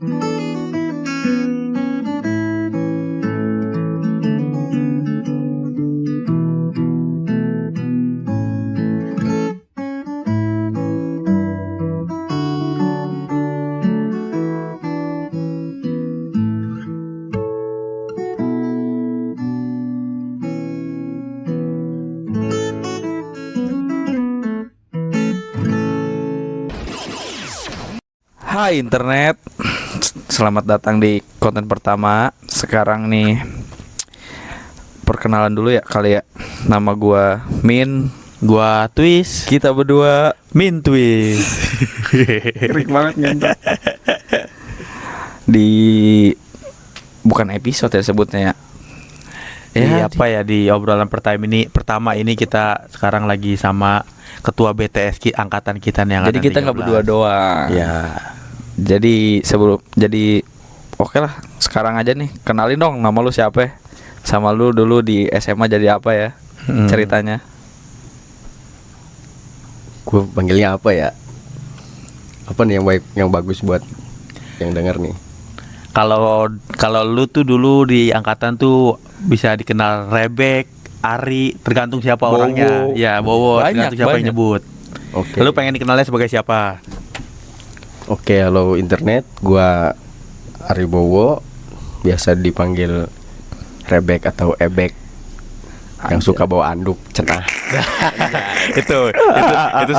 Hai internet, selamat datang di konten pertama. Sekarang nih perkenalan dulu ya kali ya. Nama gua Min, Gua Twist. kita berdua Min Twist. kering banget ngentot. Di bukan episode ya sebutnya ya. Di obrolan pertama ini kita sekarang lagi sama ketua BTS angkatan kita nih. Jadi kita nggak berdua doang. Ya. Jadi oke lah. Sekarang aja nih kenalin dong nama lu siapa? Sama lu dulu di SMA jadi apa ya? Ceritanya. Gue panggilnya apa ya? Apa nih yang baik, yang bagus buat yang denger nih? Kalau lu tuh dulu di angkatan tuh bisa dikenal Rebek, Ari, tergantung siapa Bowo. orangnya. Ya, Bowo, tergantung siapa yang nyebut. Oke. Lu pengen dikenalnya sebagai siapa? Oke, halo internet. Gua Ari Bowo, biasa dipanggil Rebek atau Ebek. Yang suka bawa anduk, cenah. itu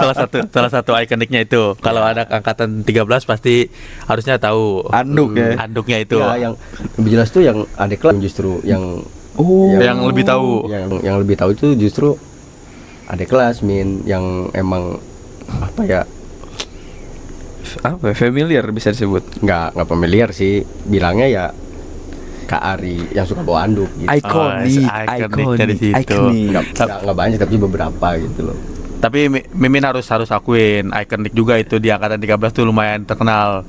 salah satu ikoniknya itu. Kalau anak angkatan 13 pasti harusnya tahu Anduk ya. anduknya itu. Ya, yang lebih jelas tuh yang adik kelas justru yang yang lebih tahu. Yang lebih tahu itu justru adik kelas Min, yang emang apa ya? Apa? Familiar bisa disebut. Nggak familiar sih, bilangnya ya Kak Ari yang suka bawa anduk gitu. Ikonik dari situ. Nggak banyak tapi beberapa gitu loh. Tapi Mimin harus akuin ikonik juga itu di angkatan 13 tuh lumayan terkenal.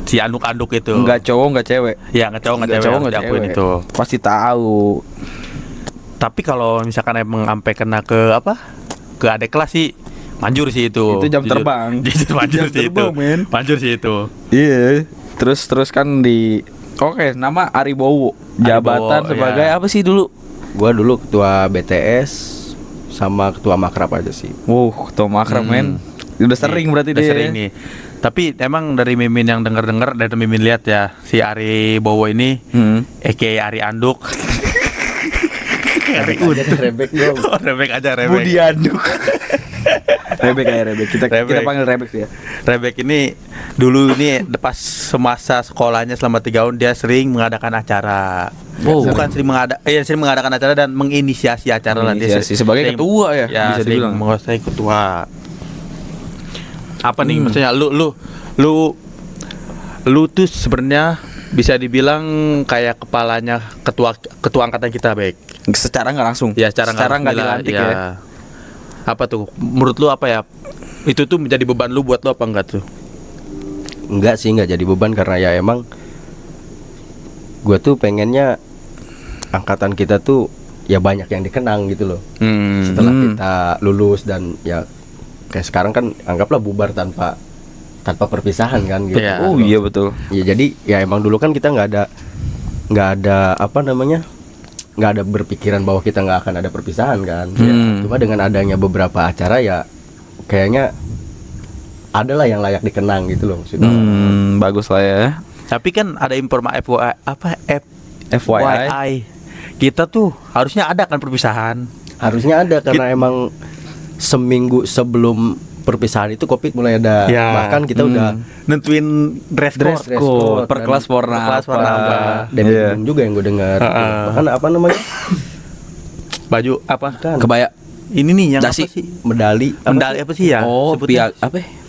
Si anduk-anduk itu. Enggak cowok enggak cewek. Ya, enggak cowok enggak cewek, harus diakuin cewek. itu. Pasti tahu. Tapi kalau misalkan emang sampai kena ke ke adik kelas sih manjur sih itu. Itu jam terbang. Jujur manjur Jam sih terbang, itu. men. Manjur sih itu. Iya. Terus kan di oke, nama Ari Bowo. Jabatan Bowo, sebagai ya. apa sih dulu? Gua dulu ketua BTS sama ketua makrab aja sih. Ketua makrab men. Udah sering berarti Udah dia. sering nih. Tapi emang dari Mimin yang denger dari Mimin lihat ya, si Ari Bowo ini aka Ari Anduk. Rebek dong. Rebek aja Rebek. Budi Anduk. Rebek aja Rebek. Kita Rebek. panggil Rebek ya. Rebek ini dulu ini pas semasa sekolahnya selama 3 tahun dia sering mengadakan acara. Sering mengadakan acara dan menginisiasi acara lah. Dia Inisiasi sebagai sering- ketua ya, bisa sering dibilang. menguasai ketua. Apa nih maksudnya lu tuh sebenarnya bisa dibilang kayak kepalanya ketua angkatan kita, baik. Secara nggak langsung. Ya, secara nggak alhamdulillah, dilantik ya. Apa tuh? Menurut lu apa ya? Itu tuh menjadi beban lu buat lu apa enggak tuh? Enggak sih, enggak jadi beban karena ya emang gua tuh pengennya angkatan kita tuh ya banyak yang dikenang gitu loh. Setelah kita lulus dan ya kayak sekarang kan anggaplah bubar tanpa perpisahan kan gitu. Iya. Oh iya betul. Ya jadi ya emang dulu kan kita nggak ada apa namanya, nggak ada berpikiran bahwa kita nggak akan ada perpisahan kan. Ya, cuma dengan adanya beberapa acara ya kayaknya adalah yang layak dikenang gitu loh maksudnya. Bagus lah ya. Tapi kan ada informasi FYI. Kita tuh harusnya ada kan perpisahan. Harusnya ada karena emang seminggu sebelum perpisahan itu Covid mulai ada. Ya. Bahkan kita udah nentuin dress code. Per kelas warna apa. dan juga yang gue dengar. Bahkan apa namanya? Baju apa? Kan Kebaya. Ini nih yang Dasi. apa sih? medali Medali apa sih ya? Oh, sebutnya?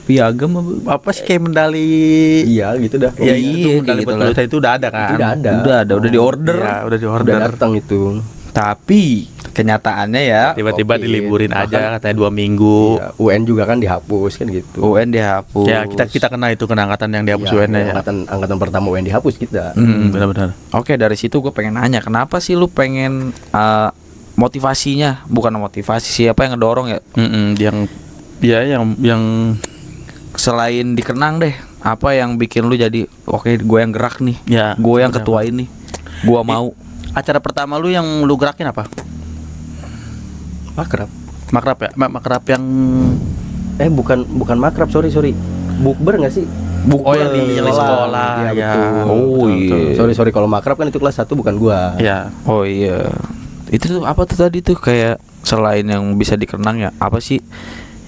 piagam Apa sih kayak medali? Iya gitu dah. Ya iya, itu medali kayak buat gitu lah. lulusan itu udah ada kan? Udah Udah di order. Ya, udah di Udah order. datang itu. Tapi kenyataannya ya Tiba-tiba Covid. diliburin aja Bahkan- katanya 2 minggu. Iya, UN juga kan dihapus kan gitu. UN dihapus. Ya kita kena itu kena angkatan yang dihapus Ya, UN ya. angkatan pertama UN dihapus kita. Benar-benar. Oke, dari situ gue pengen nanya, kenapa sih lu pengen motivasinya, bukan motivasi, siapa yang ngedorong ya? Yang selain dikenang deh, apa yang bikin lu jadi oke gue yang gerak nih, Ya, gue yang sebenarnya. ketuain nih, gue mau. Acara pertama lu yang lu gerakin apa? Makrab. Makrab ya? Makrab yang Bukan makrab, sorry. Bukber nggak sih? Oh yang di sekolah Iya, ya. betul. Oh, iya. Sorry, kalau makrab kan itu kelas 1 bukan gua. Ya. Oh iya, itu tuh apa tuh tadi tuh kayak selain yang bisa dikenang ya, apa sih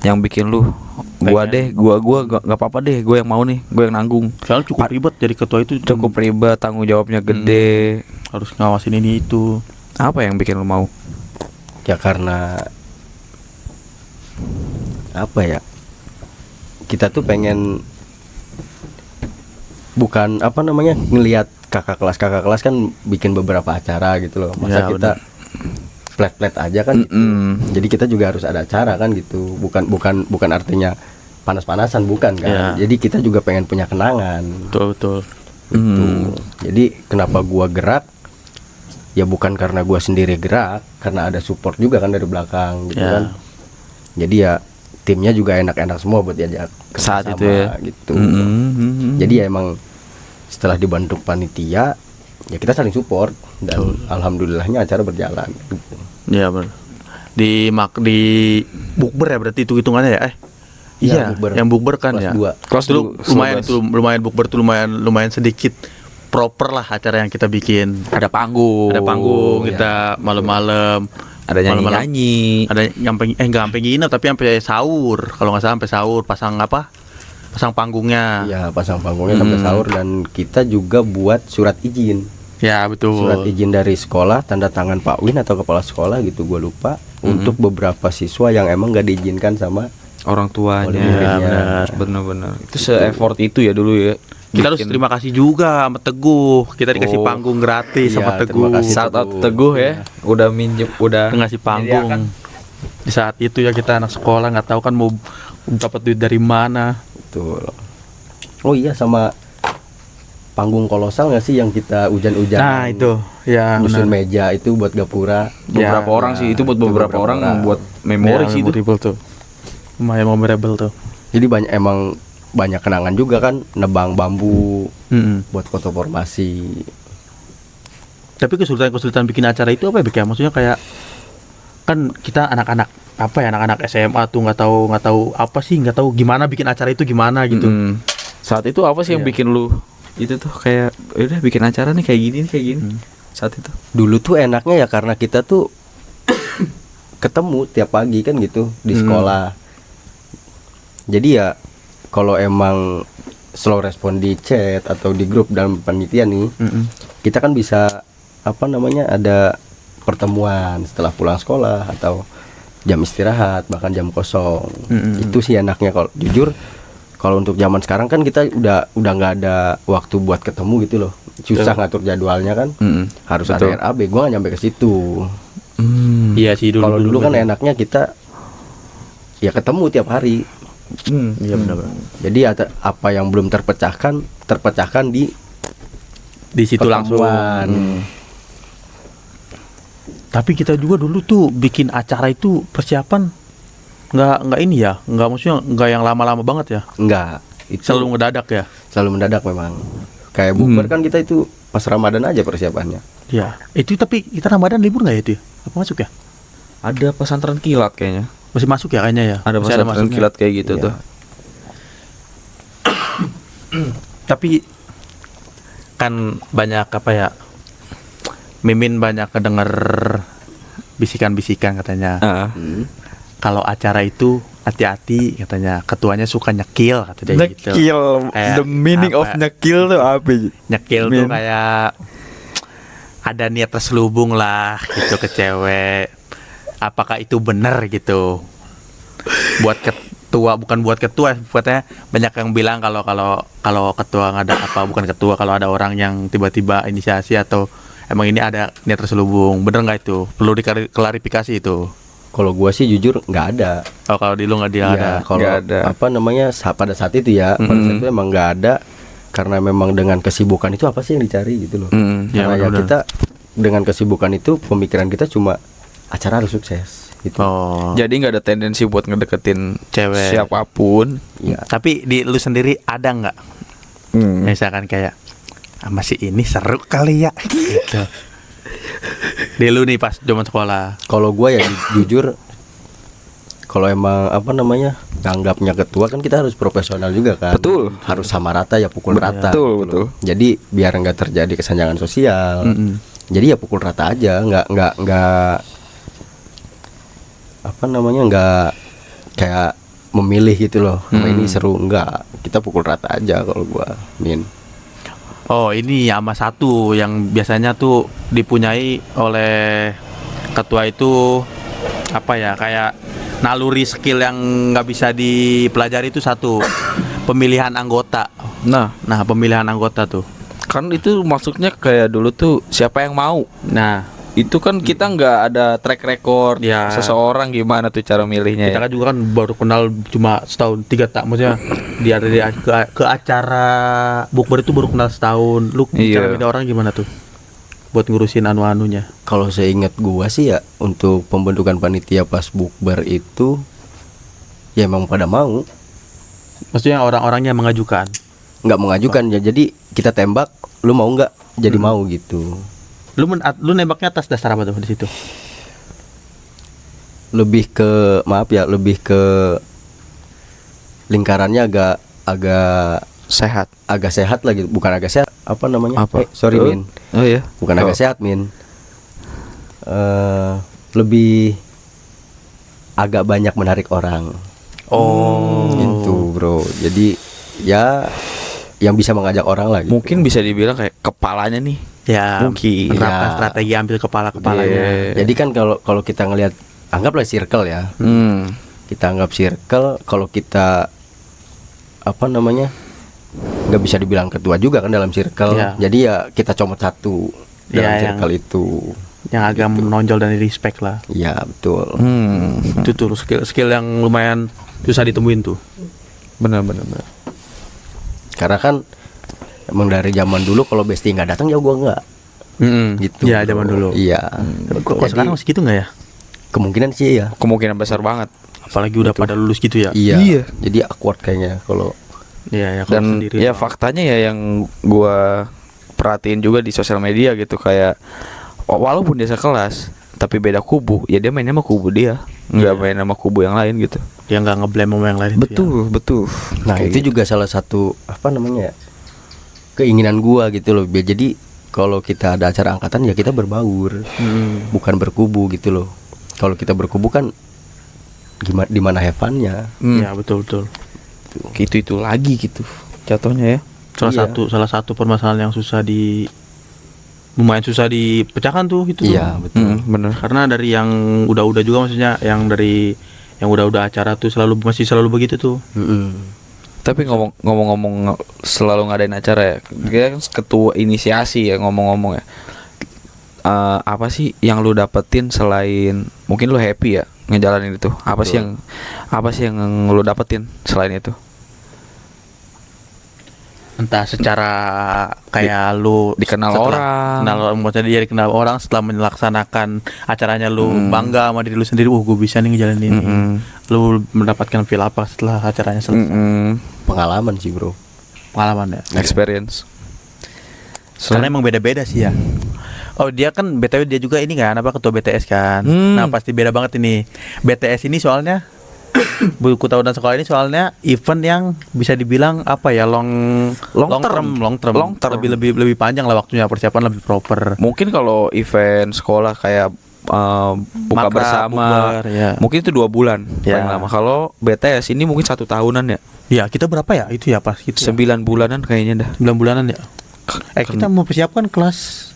yang bikin lu gua deh, gua nggak apa-apa deh, gue yang mau nih, gue yang nanggung. Soalnya cukup ribet jadi ketua itu. Cukup ribet, tanggung jawabnya gede. Harus ngawasin ini itu. Apa yang bikin lu mau? Ya karena apa ya? Kita tuh pengen bukan apa namanya ngelihat kakak kelas kan bikin beberapa acara gitu loh. Masa Ya, kita flat aja kan gitu. Jadi kita juga harus ada acara kan gitu. Bukan artinya panas-panasan bukan kan. Ya. Jadi kita juga pengen punya kenangan. Betul. Gitu. Jadi kenapa gua gerak? Ya bukan karena gua sendiri gerak, karena ada support juga kan dari belakang gitu Ya. kan. Jadi ya timnya juga enak-enak semua buat diajak Saat kerjasama itu ya. gitu. Jadi ya emang setelah dibentuk panitia ya kita saling support dan alhamdulillahnya acara berjalan gitu. Ya benar. Di bukber ya berarti itu hitungannya ya? Iya, Iya, bukber. yang bukber kan Kelas ya. 2. Kelas Itu dua, lumayan 11. itu lumayan bukber tuh lumayan sedikit proper lah acara yang kita bikin. Ada panggung. Ada panggung iya. kita malam-malam. Ada nyanyi-nyanyi. Ada nyampe nggak sampai nginep tapi sampai sahur. Kalau nggak salah sampai sahur pasang apa? Pasang panggungnya. Ya pasang panggungnya sampai sahur dan kita juga buat surat izin. Ya betul. Surat izin dari sekolah, tanda tangan Pak Win atau kepala sekolah gitu, gue lupa. Untuk beberapa siswa yang emang gak diizinkan sama Orang oleh tuanya. muridnya. Bener-bener. Itu se-effort itu ya dulu ya. Kita harus terima kasih juga sama Teguh. Kita dikasih Oh. panggung gratis Iya, sama terima Teguh. kasih. Saat Teguh ya, udah minjem, udah Ngasih panggung. menyediakan. Di saat itu ya kita anak sekolah nggak tahu kan mau dapat duit dari mana. Betul. Oh iya, sama panggung kolosal nggak sih yang kita hujan-hujan? Nah itu ya Nyusun benar. meja itu buat gapura. Beberapa Ya, orang sih itu buat beberapa orang buat Ya, memori sih itu. memorable tuh. Lumayan memorable tuh. Jadi banyak kenangan juga kan, nebang bambu buat foto formasi. Tapi kesulitan bikin acara itu apa ya, Bek, ya? Maksudnya kayak kan kita anak-anak apa ya, anak-anak SMA tuh nggak tahu apa sih, nggak tahu gimana bikin acara itu gimana gitu. Saat itu apa sih yang Iya. bikin lu itu tuh kayak udah bikin acara nih kayak gini. Saat itu. Dulu tuh enaknya ya karena kita tuh ketemu tiap pagi kan gitu di sekolah. Jadi ya kalau emang slow respon di chat atau di grup dalam panitia nih, kita kan bisa apa namanya ada pertemuan setelah pulang sekolah atau jam istirahat bahkan jam kosong. Itu sih enaknya. Kalau jujur kalau untuk zaman sekarang kan kita udah nggak ada waktu buat ketemu gitu loh, susah ngatur jadwalnya kan. Harus Betul. ada RAB, gua nggak nyampe ke situ. Iya sih Kalau dulu kan bener. enaknya kita ya ketemu tiap hari. Iya benar. Jadi apa yang belum terpecahkan Di situ langsung. pertemuan. Tapi kita juga dulu tuh bikin acara itu persiapan nggak ini ya, nggak maksudnya nggak yang lama-lama banget ya, Enggak, itu selalu ngedadak ya. selalu mendadak memang. Kayak bukber kan kita itu pas Ramadan aja persiapannya. Ya itu tapi kita Ramadan libur nggak ya itu? Apa masuk ya? Ada pesantren kilat kayaknya. Masih masuk ya kayaknya ya. Ada Masih pesantren masuknya. kilat kayak gitu Iya. tuh. Tapi kan banyak apa ya, Mimin banyak kedenger bisikan-bisikan katanya. Kalau acara itu hati-hati katanya, ketuanya suka nyekil kata dia gitu. Kayak the meaning of apa? nyekil tuh apa? Nyekil tuh Min. kayak ada niat terselubung lah gitu ke cewek. Apakah itu benar gitu? Buat ketua, bukan buat ketua, buatnya banyak yang bilang kalau ketua nggak ada apa, bukan ketua, kalau ada orang yang tiba-tiba inisiasi atau emang ini ada niat terselubung, bener nggak itu? Perlu diklarifikasi itu. Kalau gua sih jujur nggak ada. Oh kalau di lu nggak dia ada. Ya, kalau Nggak ada. apa namanya pada saat itu ya, pada saat itu emang nggak ada karena memang dengan kesibukan itu apa sih yang dicari gitu loh. Ya, Karena ya benar-benar. kita dengan kesibukan itu pemikiran kita cuma acara harus sukses. gitu. Oh. Jadi nggak ada tendensi buat ngedeketin Cewek. siapapun. Iya. Tapi di lu sendiri ada nggak? Misalkan kayak masih ini seru kali ya gitu. Di lu nih pas zaman sekolah. Kalau gua ya jujur, kalau emang apa namanya nganggapnya ketua kan kita harus profesional juga kan. Betul. Harus sama rata ya pukul rata. Betul, gitu loh. betul. Jadi biar nggak terjadi kesenjangan sosial. Jadi ya pukul rata aja, nggak apa namanya nggak kayak memilih gitu loh. Sama ini seru enggak. Kita pukul rata aja kalau gua, Min. Oh, ini sama satu yang biasanya tuh dipunyai oleh ketua itu apa ya, kayak naluri skill yang nggak bisa dipelajari itu satu, pemilihan anggota. Nah, pemilihan anggota tuh. Kan itu maksudnya kayak dulu tuh siapa yang mau. Nah, Itu kan kita nggak ada track record Ya. seseorang gimana tuh cara milihnya kita ya. kan juga kan baru kenal cuma setahun 3 tak, maksudnya ke acara bukber itu baru kenal setahun. Lu cara Iya. milih orang gimana tuh buat ngurusin anu-anunya? Kalau seingat gua sih ya untuk pembentukan panitia pas bukber itu ya emang pada mau, Maksudnya orang-orangnya mengajukan. nggak mengajukan ya, jadi kita tembak, lu mau nggak, jadi mau gitu. Lu nembaknya atas dasar apa tuh di situ? Lebih ke lebih ke lingkarannya agak sehat lah gitu, bukan agak sehat, apa namanya? Apa? Sorry Min, Oh ya. bukan agak sehat Min. Lebih agak banyak menarik orang. Oh. Gitu bro. Jadi ya yang bisa mengajak orang lah gitu. Mungkin bisa dibilang kayak kepalanya nih. Ya, Mungkin. menerapkan Ya. strategi ambil kepala-kepalanya. Iya. Jadi kan kalau kita ngelihat, anggaplah circle ya. Kita anggap circle, kalau kita apa namanya nggak bisa dibilang ketua juga kan dalam circle. Ya. Jadi ya kita comot satu dalam Ya, circle itu. Yang agak menonjol dan di respect lah. Ya betul. Itu tuh skill yang lumayan susah ditemuin tuh. Benar. Karena kan emang dari zaman dulu kalau bestie nggak datang ya gua nggak gitu. Ya, zaman dulu. Iya. Kok Jadi, sekarang masih gitu nggak ya? kemungkinan sih ya. Kemungkinan besar banget. Apalagi udah pada lulus gitu ya. Iya. Jadi awkward kayaknya kalau Iya, ya, kalau Dan sendiri. ya faktanya ya yang gua perhatiin juga di sosial media gitu, kayak walaupun dia sekelas tapi beda kubu, ya dia mainnya sama kubu dia, nggak main sama kubu yang lain gitu. Dia nggak ngeblame sama yang lain. Betul. nah Kayak itu gitu. juga salah satu apa namanya ya, keinginan gua gitu loh. Jadi kalau kita ada acara angkatan ya kita berbaur, bukan berkubu gitu loh. Kalau kita berkubu kan gimana, di mana have fun-nya. Iya, betul. Itu lagi gitu jatuhnya ya. Salah satu permasalahan yang lumayan susah dipecahkan tuh itu. Iya betul. Bener. Karena dari yang udah juga, maksudnya yang dari yang udah acara tuh masih selalu begitu tuh. Tapi ngomong-ngomong selalu ngadain acara ya, dia kan ketua inisiasi ya, ngomong-ngomong ya. Apa sih yang lu dapetin selain mungkin lu happy ya ngejalanin itu? Apa sih yang lu dapetin selain itu? Entah secara kayak lu dikenal orang. maksudnya dia dikenal orang setelah melaksanakan acaranya, lu bangga sama diri lu sendiri, gue bisa nih ngejalanin ini. Lu mendapatkan feel apa setelah acaranya selesai? Pengalaman sih bro. Pengalaman ya. Experience. Karena emang beda-beda sih ya. Oh, dia kan BTW dia juga ini kan apa, ketua BTS kan. Nah, pasti beda banget ini. BTS ini soalnya buku tahunan sekolah ini soalnya event yang bisa dibilang apa ya, long term. Lebih panjang lah waktunya, persiapan lebih proper. Mungkin kalau event sekolah kayak buka Makrab, bersama, bukber, ya. mungkin itu 2 bulan Ya. paling lama. Kalau BTS ini mungkin 1 tahunan ya, Ya, kita berapa ya itu ya pas gitu. 9 bulanan kayaknya dah. 9 bulanan ya. Kita mau persiapkan kelas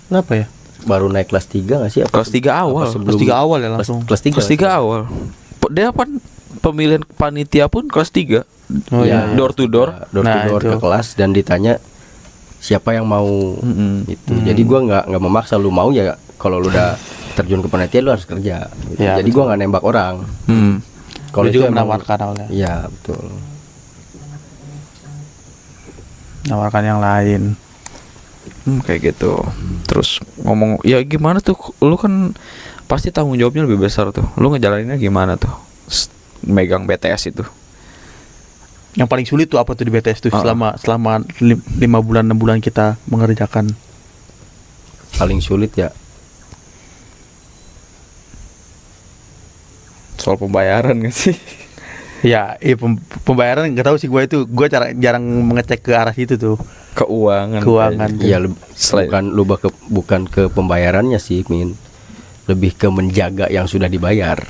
berapa ya? Baru naik kelas 3 nggak sih? Kelas 3 awal. Kelas 3 awal ya langsung. Kelas 3. Kelas 3 awal. Dia kan pemilihan panitia pun kelas 3. Oh iya. Door to door. Door to Nah, door itu. ke kelas dan ditanya siapa yang mau gitu. Jadi gua nggak memaksa, lu mau ya, kalau lu udah terjun ke panitia lu harus kerja gitu. Ya, Jadi gua nggak nembak orang. Kalau itu juga emang- menawarkan awalnya. Iya betul. Menawarkan yang lain. Kayak gitu. Terus ngomong ya gimana tuh, lu kan pasti tanggung jawabnya lebih besar tuh. Lu ngejalaninnya gimana tuh? Megang BTS itu. Yang paling sulit tuh apa tuh di BTS tuh selama 5 bulan 6 bulan kita mengerjakan? Paling sulit ya Soal pembayaran gak sih? Ya, pembayaran nggak tahu sih gue itu. Gue jarang mengecek ke arah situ tuh. Keuangan. ya bukan ke pembayarannya sih, Min. Lebih ke menjaga yang sudah dibayar.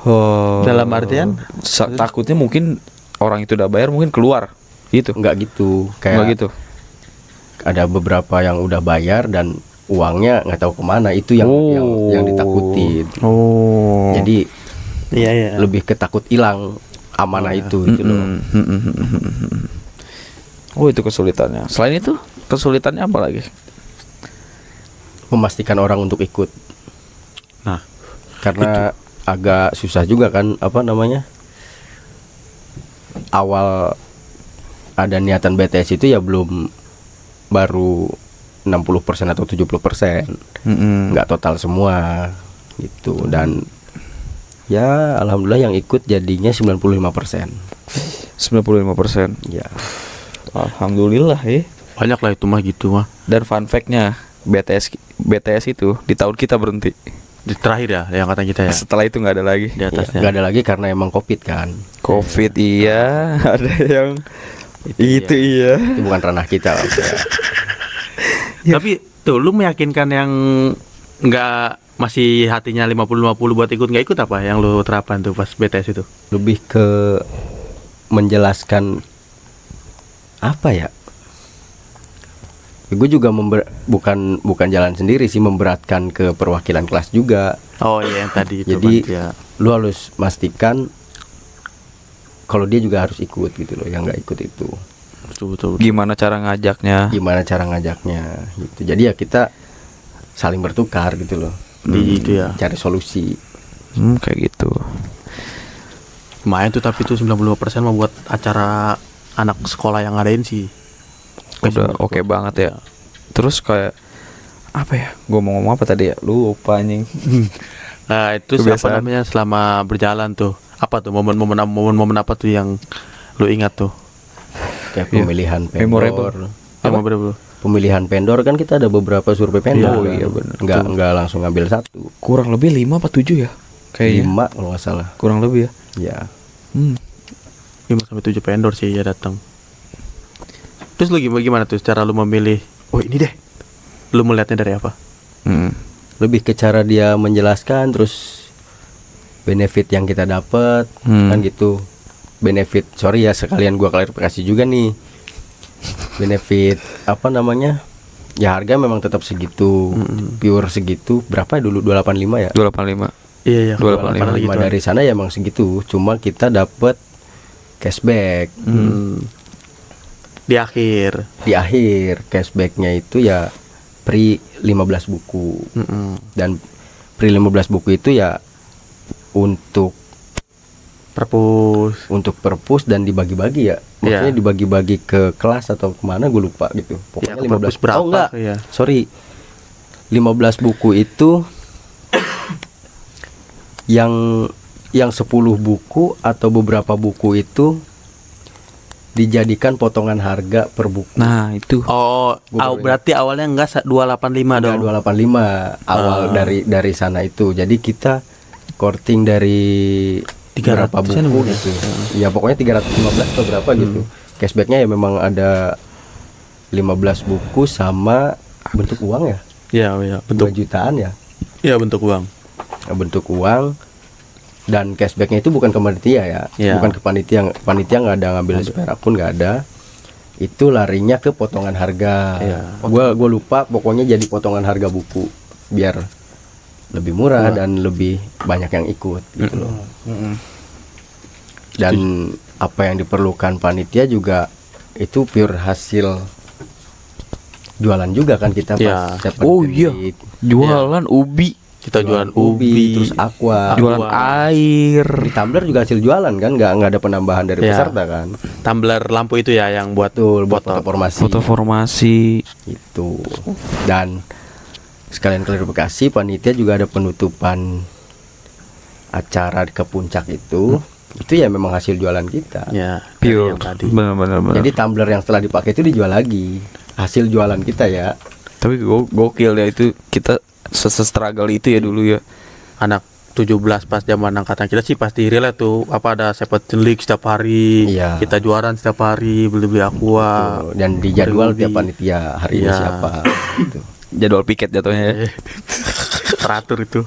Oh. Dalam artian takutnya mungkin orang itu udah bayar mungkin keluar gitu. Enggak gitu. Nggak Kayak gitu. ada beberapa yang udah bayar dan uangnya nggak tahu kemana. Itu yang ditakutin. Oh. Jadi iya. lebih ketakut hilang amanah itu gitu loh. Oh, itu kesulitannya. Selain itu kesulitannya apa lagi? Memastikan orang untuk ikut. Nah, karena agak susah juga kan, apa namanya, awal ada niatan BTS itu ya baru 60% atau 70%, nggak total semua gitu. Dan ya alhamdulillah yang ikut jadinya 95%. 95%. Ya, Alhamdulillah ya. banyak lah itu mah gitu mah. Dan fun fact-nya BTS itu di tahun kita berhenti. Di terakhir ya yang kata kita ya. Setelah itu nggak ada lagi. Di atasnya. nggak ada lagi karena emang COVID kan. Covid iya, ada yang itu iya. Itu bukan ranah kita lah. Tapi tuh lu meyakinkan yang nggak masih hatinya 50-50 buat ikut nggak ikut apa yang lu terapkan tuh pas BTS itu? Lebih ke menjelaskan apa ya? Gue juga bukan jalan sendiri sih, memberatkan ke perwakilan kelas juga. Oh iya yang tadi itu. Jadi ya. lu harus pastikan kalau dia juga harus ikut gitu loh, yang nggak ikut itu. Betul. Gimana cara ngajaknya? Gimana cara ngajaknya gitu. Jadi ya kita saling bertukar gitu loh. Di itu ya. Cari solusi. Kayak gitu. Lumayan tuh, tapi tuh 95% mau buat acara anak sekolah yang ngadain sih. Udah oke banget ya. Terus kayak apa ya? Gue mau ngomong apa tadi ya? Lupa anjing. Nah, itu apa namanya selama berjalan tuh? Apa tuh momen apa tuh yang lu ingat tuh? Kayak pemilihan vendor. Memorable. Pemilihan vendor kan kita ada beberapa survei vendor. Iya benar. Nggak langsung ngambil satu. Kurang lebih 5 apa 7 ya? Kayaknya 5 kalau nggak salah. kurang lebih ya. Ya. 5-7 vendor sih ya datang. Terus lu gimana tuh cara lu memilih? Oh ini deh. Lu melihatnya dari apa? Lebih ke cara dia menjelaskan, terus benefit yang kita dapat kan gitu. Benefit, sorry ya sekalian gua klarifikasi juga nih. Benefit apa namanya? Ya harga memang tetap segitu, pure segitu. Berapa ya dulu 285 ya? 285. Iya 285 gitu. Dari sana ya emang segitu. Cuma kita dapat cashback. Di akhir Cashbacknya itu ya free 15 buku. Dan free 15 buku itu ya untuk perpus dan dibagi-bagi ya. Maksudnya dibagi-bagi ke kelas atau kemana gue lupa gitu. Pokoknya 15 berapa? Oh enggak. Iya. Sorry. 15 buku itu yang 10 buku atau beberapa buku itu dijadikan potongan harga per buku. Nah, itu. Oh, berarti awalnya enggak 285 dong. 285 awal dari sana itu. Jadi kita korting dari 300 berapa buku gitu. Ya pokoknya 315 atau berapa gitu. Cashbacknya ya memang ada 15 buku sama bentuk uang ya. Iya, bentuk 2 jutaan ya. Iya, bentuk uang. Bentuk uang. Dan cashbacknya itu bukan ke panitia ya, bukan ke panitia nggak ada ngambil seperak pun nggak ada. Itu larinya ke potongan harga. Gua lupa, pokoknya jadi potongan harga buku biar lebih murah dan lebih banyak yang ikut gitu loh. Dan apa yang diperlukan panitia juga itu pure hasil jualan juga kan kita pas dapat duit. Jualan ubi. Kita jualan ubi, terus aqua, jualan air. Di tumbler juga hasil jualan kan, nggak ada penambahan dari peserta kan. Tumbler lampu itu ya yang buat foto formasi. Foto formasi itu. Dan sekalian klarifikasi, panitia juga ada penutupan acara ke puncak itu ya memang hasil jualan kita. Ya, dari Pure. yang tadi. Benar. Jadi tumbler yang setelah dipakai itu dijual lagi, hasil jualan kita ya. Tapi gokil ya itu, kita struggle itu ya dulu ya. Anak 17 pas zaman angkatan kita sih pasti relate tuh, apa ada Seventeen League setiap hari. Iya. Kita juaran setiap hari, beli-beli aqua. Tuh, dan di jadwal Beli-beli. tiap panitia hari ini Iya. siapa gitu. Jadwal piket jatuhnya ya. Teratur itu.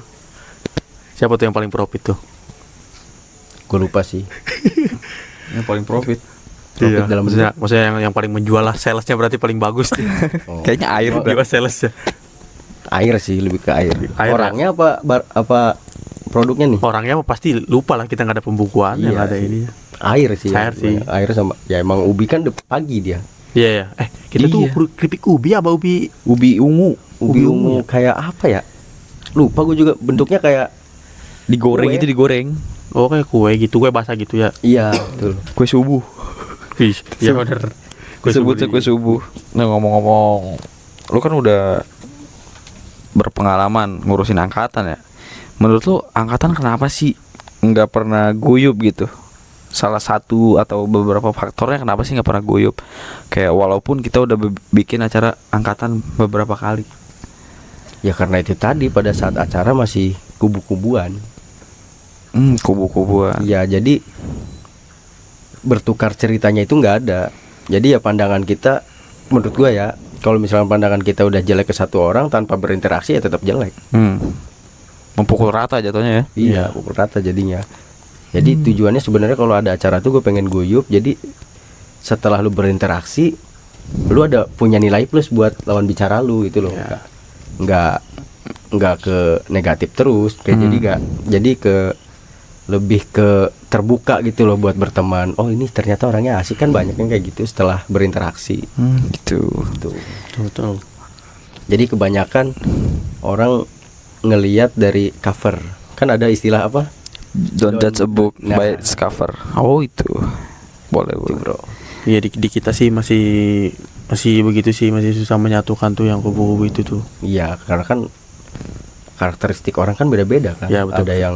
Siapa tuh yang paling profit tuh? Gue lupa sih. Yang paling profit. Profit dalam maksudnya yang paling menjual lah, salesnya berarti paling bagus nih. Oh. Kayaknya air Oh, dah. Jiwa salesnya. Air sih, lebih ke air. Air Orangnya apa produknya nih? Orangnya mah pasti lupa lah, kita nggak ada pembukuan, Iya yang ada sih. ini. Air sih. Air sih. Air sama ya emang ubi kan pagi dia. Iya ya. Kita tuh Iya. keripik ubi apa ubi? Ubi ungu Ubi ungu ungu kayak apa ya? Lupa gue juga bentuknya kayak digoreng, Kue. itu digoreng. Oh kayak kue gitu, kue basah gitu ya. iya betul. Kue subuh. Iya bener. Sebutnya kue subuh. Nah, ngomong-ngomong, lu kan udah berpengalaman ngurusin angkatan ya. Menurut lu angkatan kenapa sih nggak pernah guyup gitu? Salah satu atau beberapa faktornya kenapa sih nggak pernah guyup? Kayak walaupun kita udah bikin acara angkatan beberapa kali. Ya karena itu tadi pada saat acara masih kubu-kubuan. Kubu-kubuan. Iya, jadi bertukar ceritanya itu nggak ada. Jadi ya pandangan kita, menurut gua ya, kalau misalnya pandangan kita udah jelek ke satu orang tanpa berinteraksi ya tetap jelek. Mempukul rata jatuhnya ya. Iya, pukul rata jadinya. Jadi tujuannya sebenarnya kalau ada acara tuh gue pengen guyup. Jadi setelah lu berinteraksi, lu ada punya nilai plus buat lawan bicara lu gitu loh. Iya. Nggak ke negatif terus. Kayak jadi ke lebih ke terbuka gitu loh buat berteman. Oh ini ternyata orangnya asik, kan banyak yang kayak gitu setelah berinteraksi. Gitu. Tuh. Betul. Jadi kebanyakan orang ngelihat dari cover. Kan ada istilah apa? Don't judge a book Nah. by its cover. Oh itu. Boleh bro. Iya di kita sih masih begitu sih, masih susah menyatukan tuh yang kubu-kubu itu tuh. Iya, karena kan karakteristik orang kan beda-beda kan. Ya, betul. Ada yang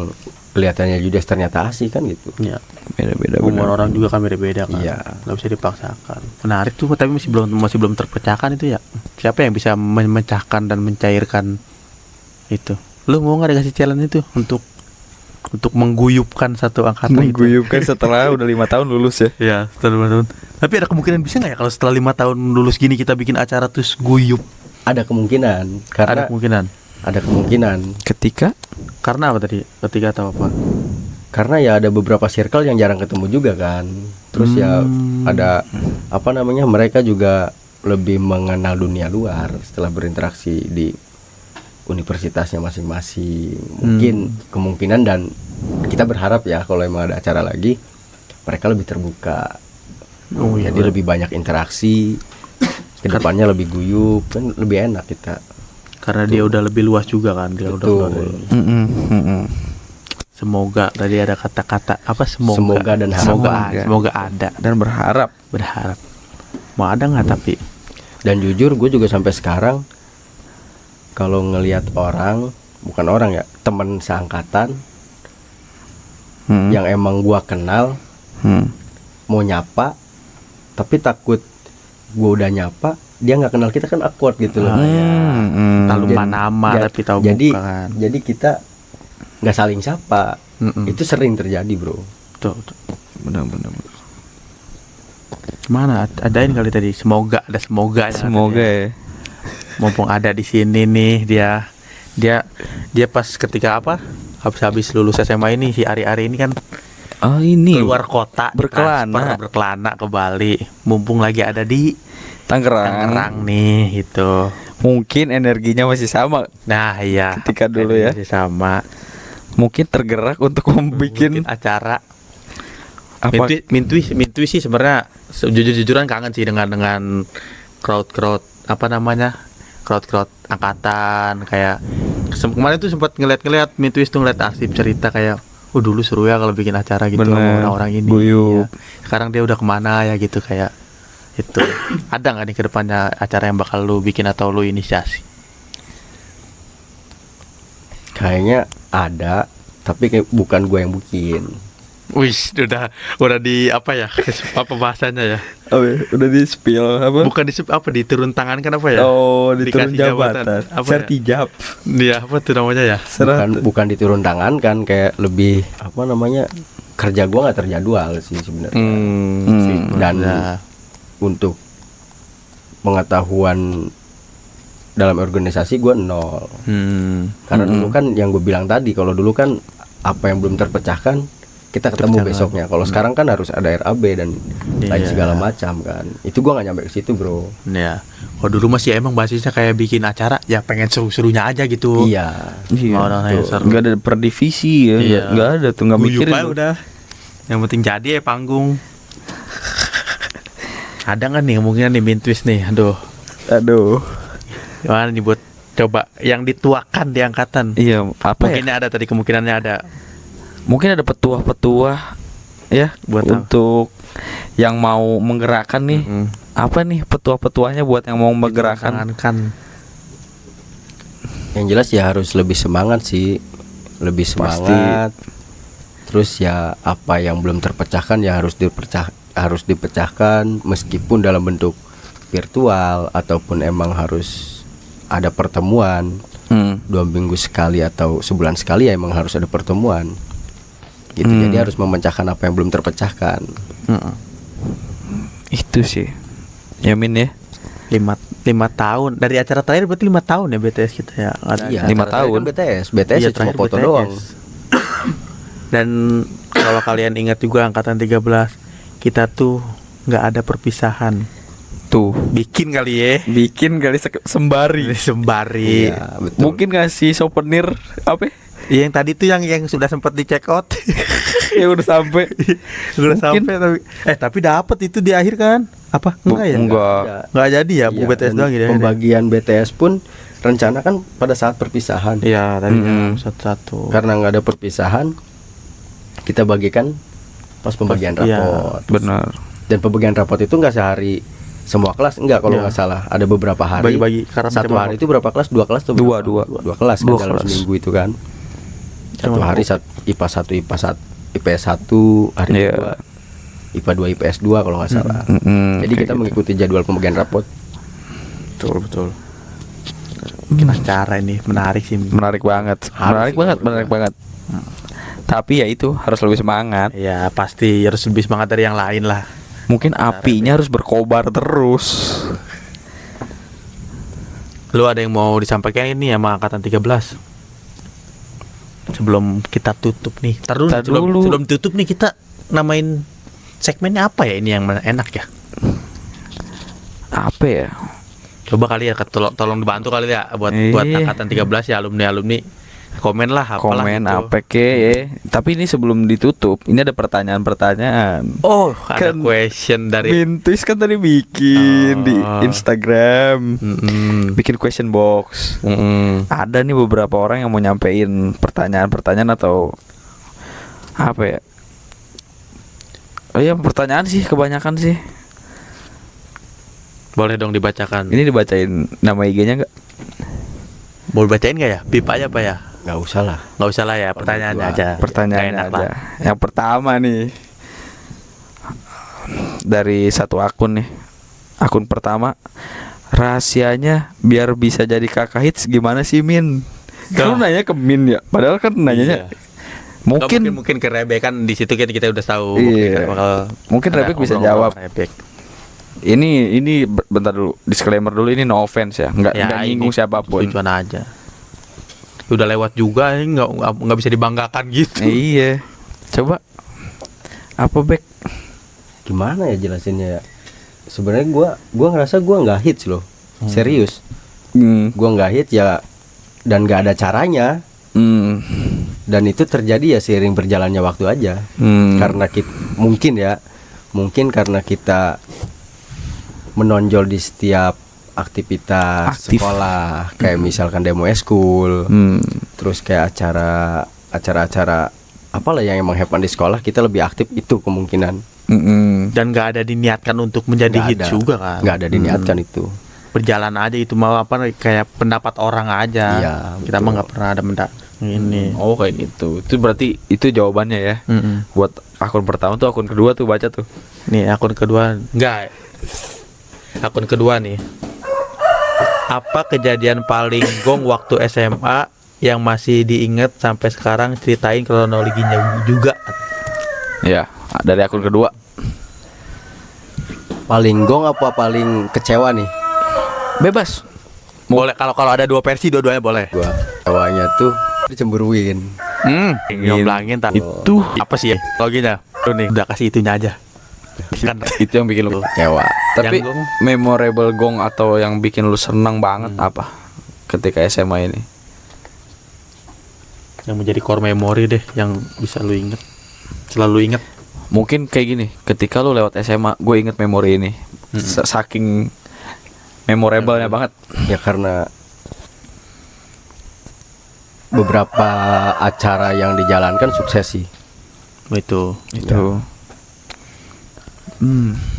kelihatannya judes ternyata asik kan gitu. Iya. Beda-beda. Umur orang juga kan beda-beda kan. Iya. Nggak bisa dipaksakan. Menarik tuh, tapi masih belum terpecahkan itu ya. Siapa yang bisa memecahkan dan mencairkan itu? Lu mau nggak dikasih challenge itu untuk mengguyupkan satu angkatan itu? Mengguyupkan setelah udah 5 tahun lulus ya. Iya, setelah 5 tahun. Tapi ada kemungkinan bisa nggak ya kalau setelah 5 tahun lulus gini kita bikin acara terus guyup? Ada kemungkinan Ada karena kemungkinan. ada kemungkinan Ketika Karena apa tadi? Ketika atau apa? karena ya ada beberapa circle yang jarang ketemu juga kan. Terus ya ada apa namanya, mereka juga lebih mengenal dunia luar setelah berinteraksi di universitasnya masing-masing. Mungkin kemungkinan, dan kita berharap ya kalau emang ada acara lagi mereka lebih terbuka. Oh, iya. Jadi lebih banyak interaksi. Kedepannya lebih guyup, kan lebih enak kita. Karena dia udah lebih luas juga kan, dia udah Betul. keluar dari- Semoga tadi ada kata-kata apa Semoga dan harapan. Semoga ada dan berharap. berharap. Mau ada nggak tapi? Dan jujur gue juga sampai sekarang kalau ngelihat orang, bukan orang ya, teman seangkatan yang emang gua kenal mau nyapa tapi takut gua udah nyapa dia nggak kenal kita, kan awkward gitu loh. Tak lupa Jadi- nama ja- tapi tahu jadi, muka kan. jadi kita nggak saling sapa. Itu sering terjadi bro. Tuh. Benar-benar. Mana adain kali tadi, semoga ada semoga. Semoga ya. Mumpung ada di sini nih dia pas ketika apa? Habis lulus SMA ini, si Ari ini kan Oh ini keluar kota, berkelana. berkelana ke Bali. Mumpung lagi ada di Tangerang nih gitu. Mungkin energinya masih sama Nah iya, ketika dulu ya. masih sama. Mungkin tergerak untuk Bikin membuat acara. apa? Mintui sih sebenarnya jujur-jujuran kangen sih dengan crowd apa namanya, crowd angkatan. Kayak kemarin tuh sempat ngeliat Mintui tuh ngeliat arsip cerita kayak dulu seru ya kalau bikin acara gitu sama Bener, orang-orang ini guyup. ya. Sekarang dia udah kemana ya gitu, kayak itu. Ada nggak nih kedepannya acara yang bakal lu bikin atau lu inisiasi? Kayaknya ada, tapi kayak bukan gue yang bikin. Wih, udah di apa ya? Apa bahasanya ya? Udah di spill apa? Bukan apa diturun tangan kan apa ya? Oh, diturun Dikasih jabatan. Apa ya? Sertijab. Dia apa tuh namanya ya? Bukan diturun tangan kan, kayak lebih apa namanya, kerja gue nggak terjadwal sih sebenarnya. Dan untuk pengetahuan dalam organisasi gue nol. Karena dulu kan yang gue bilang tadi, kalau dulu kan apa yang belum terpecahkan kita ketemu besoknya. Kalau sekarang kan harus ada RAB dan lain segala macam kan. Itu gua nggak nyampe ke situ, bro. Ya, kalau dulu masih emang basisnya kayak bikin acara, ya pengen seru-serunya aja gitu. Iya. Nggak ada per divisi ya. Iya. Nggak ada tuh, nggak mikirin. Guyup aja udah. Yang penting jadi ya panggung. Ada nggak nih kemungkinan nih twist nih? Aduh. Gimana nih buat coba yang dituakan di angkatan? Iya. Apa Mungkin ya? ada tadi kemungkinannya ada. Mungkin ada petuah-petuah ya Buat untuk yang mau menggerakkan nih. Apa nih petuah-petuahnya buat yang mau menggerakkan? Kan. Yang jelas ya harus lebih semangat sih, lebih semangat. Terus ya apa yang belum terpecahkan ya harus dipecahkan meskipun dalam bentuk virtual ataupun emang harus ada pertemuan 2 minggu sekali atau sebulan sekali, ya emang harus ada pertemuan gitu. Jadi harus memecahkan apa yang belum terpecahkan. Itu sih Yamin ya. 5 tahun dari acara terakhir, berarti 5 tahun ya BTS kita ya. Iya, 5 tahun. kan BTS Iya, ya cuma terakhir foto BTS. doang. Dan kalau kalian ingat juga angkatan 13 kita tuh nggak ada perpisahan. Tuh, Bikin kali ya. bikin kali sembari. Sembari. Iya, betul. Mungkin ngasih souvenir apa? Iya, yang tadi tuh yang sudah sempat di check out. Ya udah sampai. Udah Mungkin. sampai tapi dapat itu di akhir kan? Apa? Enggak ya? Enggak. Enggak jadi ya, Bu Iya, BTS dan doang gitu ya. pembagian BTS pun rencana kan pada saat perpisahan. Iya, tadi satu-satu. Karena nggak ada perpisahan, kita bagikan pas pembagian Iya, rapot. Benar. Dan pembagian rapot itu nggak sehari semua kelas, enggak, kalau Iya. nggak salah ada beberapa hari. Bagi-bagi, karena Satu macam hari apa? itu berapa kelas? 2 kelas tuh? Dua kelas kan Dua dalam kelas. seminggu itu kan. Satu Cuma- hari IPA 1 IPS 1, hari Iya. kedua IPA 2 IPS 2 kalau nggak salah. Jadi kayak kita gitu. mengikuti jadwal pembagian rapot. Betul. Gimana cara ini menarik sih. Menarik banget. Menarik banget. Tapi ya itu harus lebih semangat. Ya pasti harus lebih semangat dari yang lain lah. Mungkin apinya harus berkobar terus. Lu ada yang mau disampaikan ini sama angkatan 13? Sebelum kita tutup nih. Tar dulu. Sebelum tutup nih kita namain segmennya apa ya ini yang enak ya? Apa ya? Coba kali ya tolong dibantu kali ya buat angkatan 13 ya, alumni komen lah apalah Komen gitu. apa ke ya. Tapi ini sebelum ditutup, ini ada pertanyaan-pertanyaan. Oh, ada Kan question dari Mintis kan tadi bikin di Instagram. Bikin question box. Ada nih beberapa orang yang mau nyampein pertanyaan-pertanyaan atau apa ya? Oh iya, pertanyaan sih kebanyakan sih. Boleh dong dibacakan. Ini dibacain nama IG-nya enggak? Mau dibacain nggak ya? Pipa aja apa ya? Nggak usah lah. Nggak usah lah ya, pertanyaannya aja. Pertanyaannya Nggak enak aja. lah. Yang pertama nih dari satu akun nih. Akun pertama, rahasianya biar bisa jadi kakak hits gimana sih Min? Kalau nanya ke Min ya, padahal kan nanyanya Iya. mungkin ke Rebek kan di situ kita udah tahu. Iya. Mungkin ada Rebek bisa ngobrol-ngobrol jawab. Rebek. ini bentar dulu, disclaimer dulu, ini no offense ya, nggak nyinggung ini siapapun. lucuan aja. Udah lewat juga, ini nggak bisa dibanggakan gitu. Iya, coba apa Bek? Gimana ya jelasinnya ya? Sebenarnya gua ngerasa gua nggak hits loh. Serius. Gua nggak hits ya, dan nggak ada caranya. Dan itu terjadi ya seiring berjalannya waktu aja. Karena mungkin karena kita menonjol di setiap aktivitas Aktif. sekolah, kayak misalkan demo eskul, terus kayak acara-acara apalah yang emang happen di sekolah, kita lebih aktif, itu kemungkinan. Dan nggak ada diniatkan untuk menjadi Nggak hit ada. juga kan. Nggak ada diniatkan itu. Berjalan aja itu, mau apa kayak pendapat orang aja. Iya, Kita betul. mah nggak pernah ada Ini. Oh kayak gitu. Itu berarti itu jawabannya ya. Buat akun pertama tuh, akun kedua tuh baca tuh. Nih akun kedua. Enggak. Akun kedua nih. Apa kejadian paling gong waktu SMA yang masih diingat sampai sekarang, ceritain kronologinya juga. Ya, dari akun kedua. Paling gong apa paling kecewa nih? Bebas. Boleh kalau ada dua versi, dua-duanya boleh. Gua kecewanya tuh dicemburuin. Ngomongin tak Itu apa sih ya? Loginya. Lu nih udah kasih itunya aja. Kan itu yang bikin lu Kecewa. Tapi Yang gong? memorable gong atau yang bikin lu senang banget apa ketika SMA ini? yang menjadi core memory deh, yang bisa lu inget, selalu inget. Mungkin kayak gini, ketika lu lewat SMA, gue inget memori ini. Saking memorable-nya banget. Ya karena beberapa acara yang dijalankan sukses sih. Itu Itu.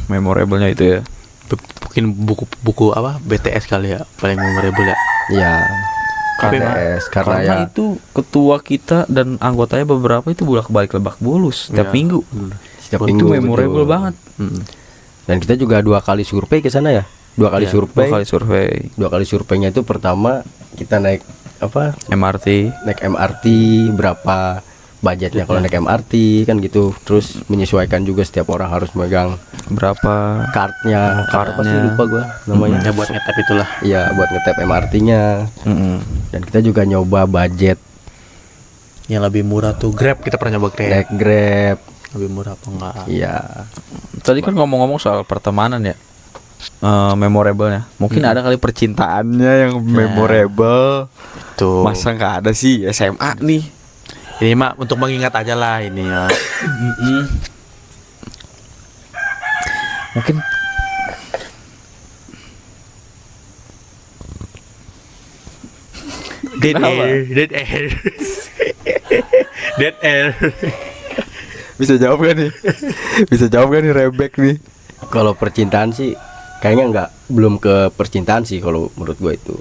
Memorable-nya itu ya. mungkin buku apa BTS kali ya paling memorable ya. Ya. Tapi KTS karena ya itu ketua kita dan anggotanya beberapa itu bolak-balik Lebak Bulus setiap Ya. minggu. setiap Itu minggu memorable betul. banget. Dan kita juga 2 kali survei ke sana ya. 2 kali Ya, survei. 2 kali survei 2 kali surveinya itu pertama kita naik apa? MRT. Naik MRT berapa budgetnya kalau naik MRT kan gitu. Terus menyesuaikan juga setiap orang harus megang Berapa? kartnya. Kart apa sih Kartnya. lupa gua namanya. Ya buat ngetap itulah. Iya, buat ngetap MRT-nya. Dan kita juga nyoba budget Yang lebih murah tuh Grab, kita pernah nyoba Grab. naik Grab. Lebih murah apa enggak? Iya. Tadi kan ngomong-ngomong soal pertemanan ya. Memorable-nya. Mungkin ada kali percintaannya yang memorable. Tuh. Masa nggak ada sih SMA nih? Ini mah untuk mengingat aja lah ini ya. Mungkin Dead Kenapa? air, dead air. Dead air. bisa jawab kan nih? Bisa jawab kan nih Rebek nih? Kalau percintaan sih kayaknya belum ke percintaan sih kalau menurut gue itu.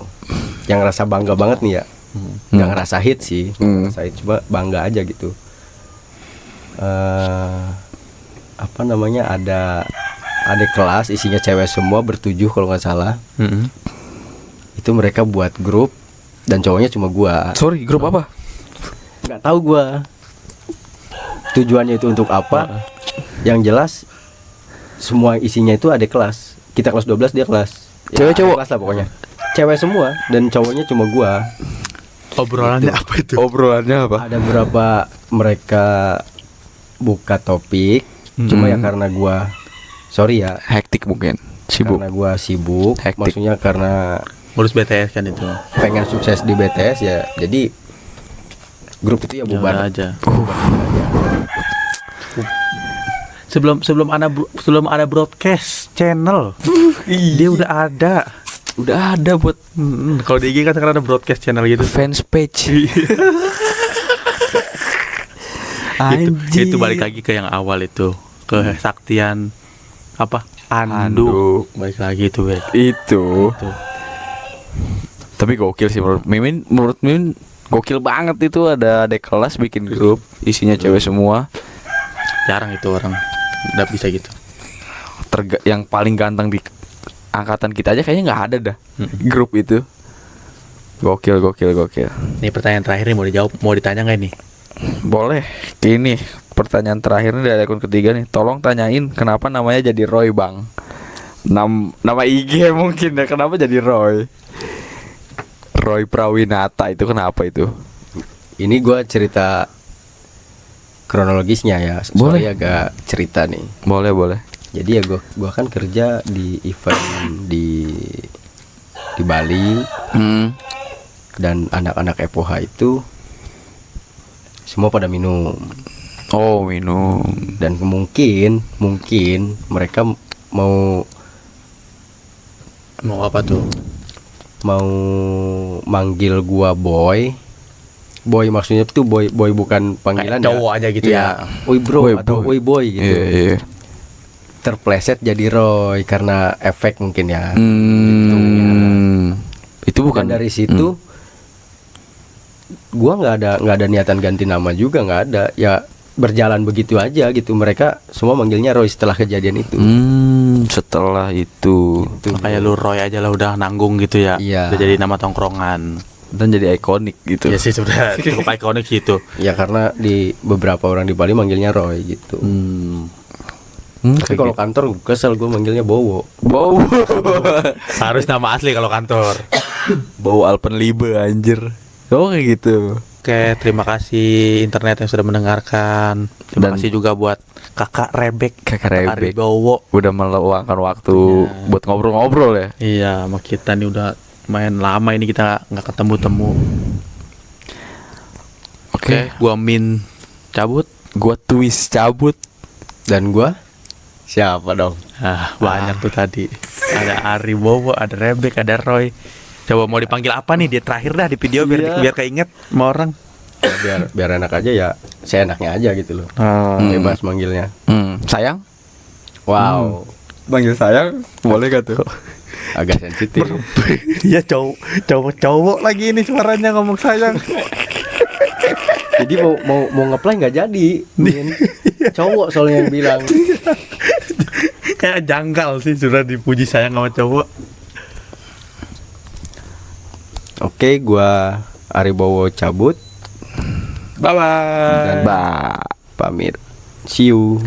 Yang rasa bangga banget nih ya. Nggak ngerasa hit sih. Ngerasa hit, cuma bangga aja gitu. Apa namanya, ada kelas isinya cewek semua bertujuh kalau nggak salah. Itu mereka buat grup dan cowoknya cuma gua. Sorry, grup apa? Nggak tahu gua tujuannya itu untuk apa. Yang jelas semua isinya itu ada kelas. Kita kelas 12, dia kelas. Cewek, ada cowok? kelas lah pokoknya. Cewek semua dan cowoknya cuma gua. Obrolannya apa itu? Obrolannya apa? Ada beberapa mereka buka topik, cuma ya karena gua sorry ya, Hektik mungkin. Sibuk. karena gua sibuk, Hektik. maksudnya karena Ngurus BTS kan itu. pengen sukses di BTS ya. Jadi grup itu ya Bubar bubar aja. Sebelum ada broadcast channel, dia udah ada. Udah ada buat Kalau di IG kan sekarang ada broadcast channel gitu. fans page. Itu balik lagi ke yang awal itu, ke kesaktian apa? Anduk. Balik lagi itu, Bek. Itu. Tuh. Tapi gokil sih menurut Mimin gokil banget itu, ada adik kelas bikin grup isinya cewek semua. Jarang itu orang udah bisa gitu. Yang paling ganteng di angkatan kita aja kayaknya nggak ada dah grup itu. Gokil. Nih pertanyaan terakhir nih, mau dijawab, mau ditanya nggak nih? Boleh. Ini pertanyaan terakhir nih dari akun ketiga nih. Tolong tanyain kenapa namanya jadi Roy, Bang. Nama IG mungkin ya, kenapa jadi Roy? Roy Prawinata itu kenapa itu? Ini gua cerita kronologisnya ya. Boleh. Soalnya agak cerita nih. Boleh. Jadi ya gua kan kerja di event di Bali, dan anak-anak FOH itu semua pada minum, Oh, minum. dan mungkin mereka mau Mau apa tuh? manggil gua boy maksudnya tuh boy bukan panggilan Kayak cowok aja gitu ya. Oi bro Boy, atau boy. oi boy gitu. Iya. Terpleset jadi Roy karena efek mungkin ya. Itu bukan Dan dari situ gua nggak ada niatan ganti nama juga, nggak ada. Ya berjalan begitu aja gitu. Mereka semua manggilnya Roy setelah kejadian itu. Setelah itu Kayak lu Roy aja lah udah nanggung gitu ya. Iya. Udah jadi nama tongkrongan. dan jadi ikonik gitu. Ya sih sudah cukup ikonik sih itu. Ya karena di beberapa orang di Bali manggilnya Roy gitu. Tapi kalau kantor kesel gue manggilnya Bowo. Bau Harus nama asli kalau kantor. bau Alpenlibe anjir. Oh kayak gitu. Oke, terima kasih internet yang sudah mendengarkan. Terima Dan- kasih juga buat Kakak Rebek, Kakak Rebek. Aribowo. Udah meluangkan waktu buat ngobrol-ngobrol ya. Iya, sama kita nih udah main lama ini kita nggak ketemu-temu. Oke, gua Min cabut. Gua twist cabut. Dan gue siapa dong? Banyak tuh tadi. Ada Aribowo, ada Rebek, ada Roy. Coba mau dipanggil apa nih dia terakhir dah di video biar keinget sama orang. Ya, biar enak aja ya. Saya enaknya aja gitu loh. Bebas manggilnya. Sayang? Wow. Panggil sayang boleh gak tuh? Agak sensitif. Iya cowok lagi ini suaranya ngomong sayang. Jadi mau ngeplay nggak jadi. Min. Cowok soalnya yang bilang. Kayak janggal sih sudah dipuji sayang sama cowok. Oke, gua Aribowo cabut Bye bye. dan pamit. See you.